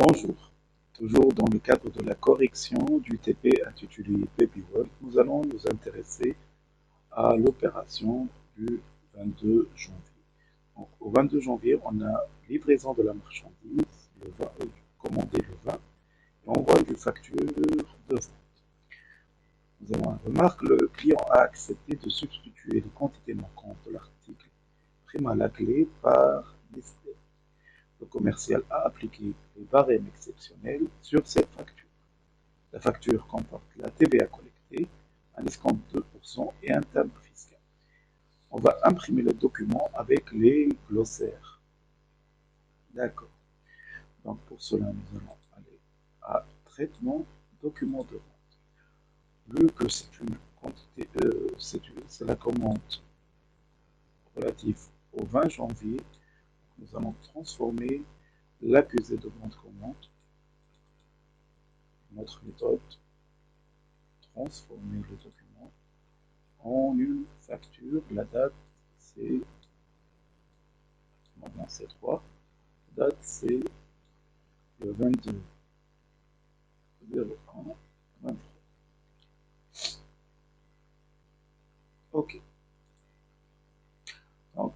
Bonjour. Toujours dans le cadre de la correction du TP intitulé BabyWorld, nous allons nous intéresser à l'opération du 22 janvier. Donc, au 22 janvier, on a livraison de la marchandise, commandé le vin, et envoi du facture de vente. Nous avons une remarque, le client a accepté de substituer les quantités manquantes de l'article prime à la clé par liste. Le commercial a appliqué les barèmes exceptionnels sur cette facture. La facture comporte la TVA collectée, un escompte de 2% et un timbre fiscal. On va imprimer le document avec les glossaires. D'accord. Donc pour cela, nous allons aller à traitement, document de vente. Vu que c'est une quantité, c'est la commande relative au 20 janvier, nous allons transformer l'accusé de vente commande. Notre méthode, transformer le document en une facture. La date, c'est maintenant c'est 3. La date, c'est le 22 01 23. OK. Donc,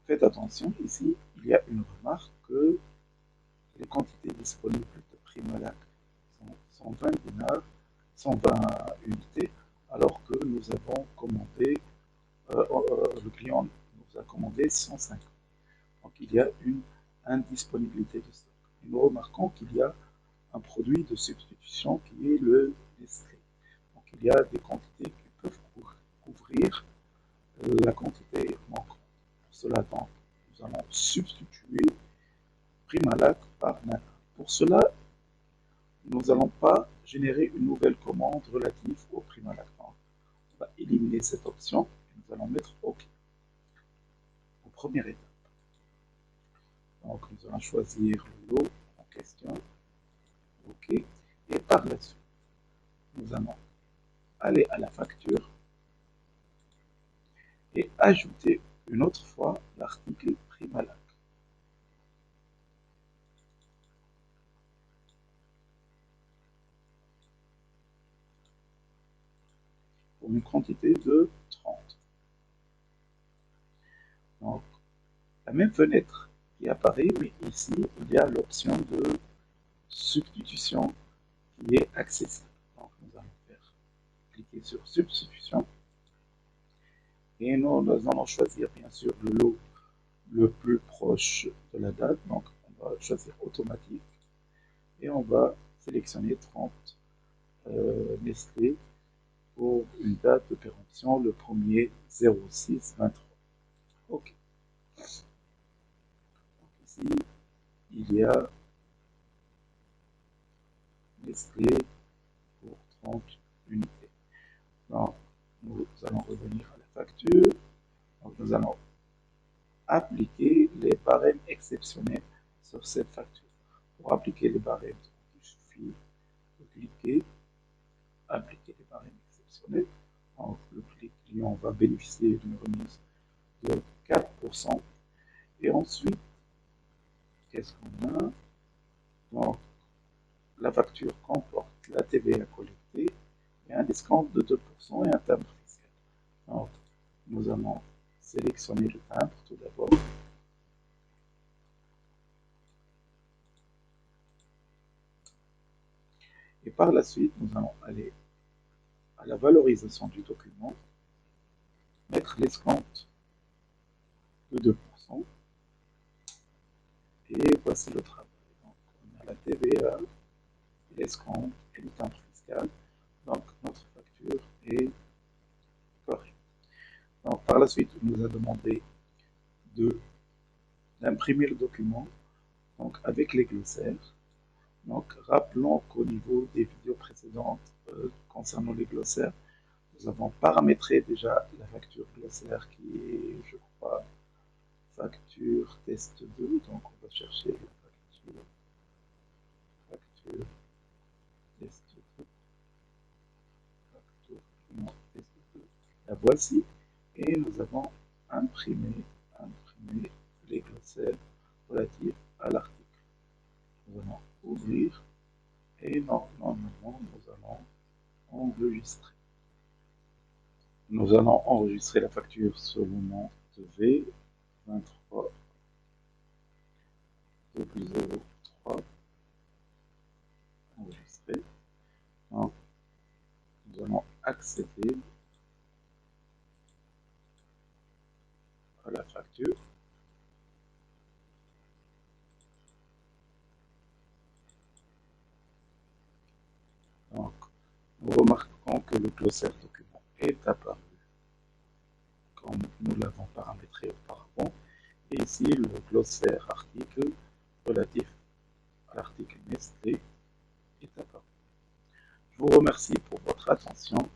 faites attention, ici, il y a une remarque que les quantités disponibles de Primalac sont 120 dinars, 120 unités, alors que nous avons commandé, le client nous a commandé 150. Donc il y a une indisponibilité de stock. Et nous remarquons qu'il y a un produit de substitution qui est le Nestlé. Donc il y a des quantités qui peuvent couvrir la quantité manquante. Pour cela, donc, nous allons substituer Primalac par Nana. Pour cela, nous n'allons pas générer une nouvelle commande relative au Primalac. Donc, on va éliminer cette option et nous allons mettre OK. Au premier étape. Donc, nous allons choisir le lot en question. OK. Et par la suite, nous allons aller à la facture et ajouter une autre fois l'article Primalac. Pour une quantité de 30. Donc, la même fenêtre qui apparaît, mais ici, il y a l'option de substitution qui est accessible. Donc, nous allons cliquer sur substitution et nous allons choisir bien sûr le lot le plus proche de la date. Donc, on va choisir automatique et on va sélectionner 30 Nestlé pour une date de péremption le 1er 06 23. OK. Donc, ici, il y a Nestlé pour 30 unités. Donc, nous allons revenir à la facture. Donc, nous allons appliquer les barèmes exceptionnels sur cette facture. Pour appliquer les barèmes, il suffit de cliquer, appliquer les barèmes exceptionnels. Donc, le client va bénéficier d'une remise de 4%. Et ensuite, qu'est-ce qu'on a? Donc, la facture comporte la TVA collectée et un escompte de 2% et un timbre fiscal. Donc, nous allons sélectionner le timbre tout d'abord. Et par la suite, nous allons aller à la valorisation du document, mettre l'escompte de 2%. Et voici le travail. Donc, on a la TVA, l'escompte et le timbre fiscal. Donc, notre facture est correcte. Donc, par la suite, on nous a demandé d'imprimer le document donc, avec les glossaires. Donc, rappelons qu'au niveau des vidéos précédentes concernant les glossaires, nous avons paramétré déjà la facture glossaire qui est, je crois, facture test 2. Donc, on va chercher la facture test 2. La voici. Et nous avons imprimé les glossaires relatifs à l'article. Nous allons ouvrir et normalement nous allons enregistrer. Nous allons enregistrer la facture sur le nom de V23 003 enregistré. Donc, nous allons accéder à la facture. Donc, nous remarquons que le glossaire document est apparu comme nous l'avons paramétré auparavant. Et ici, le glossaire article relatif à l'article Nestlé est apparu. Je vous remercie pour votre attention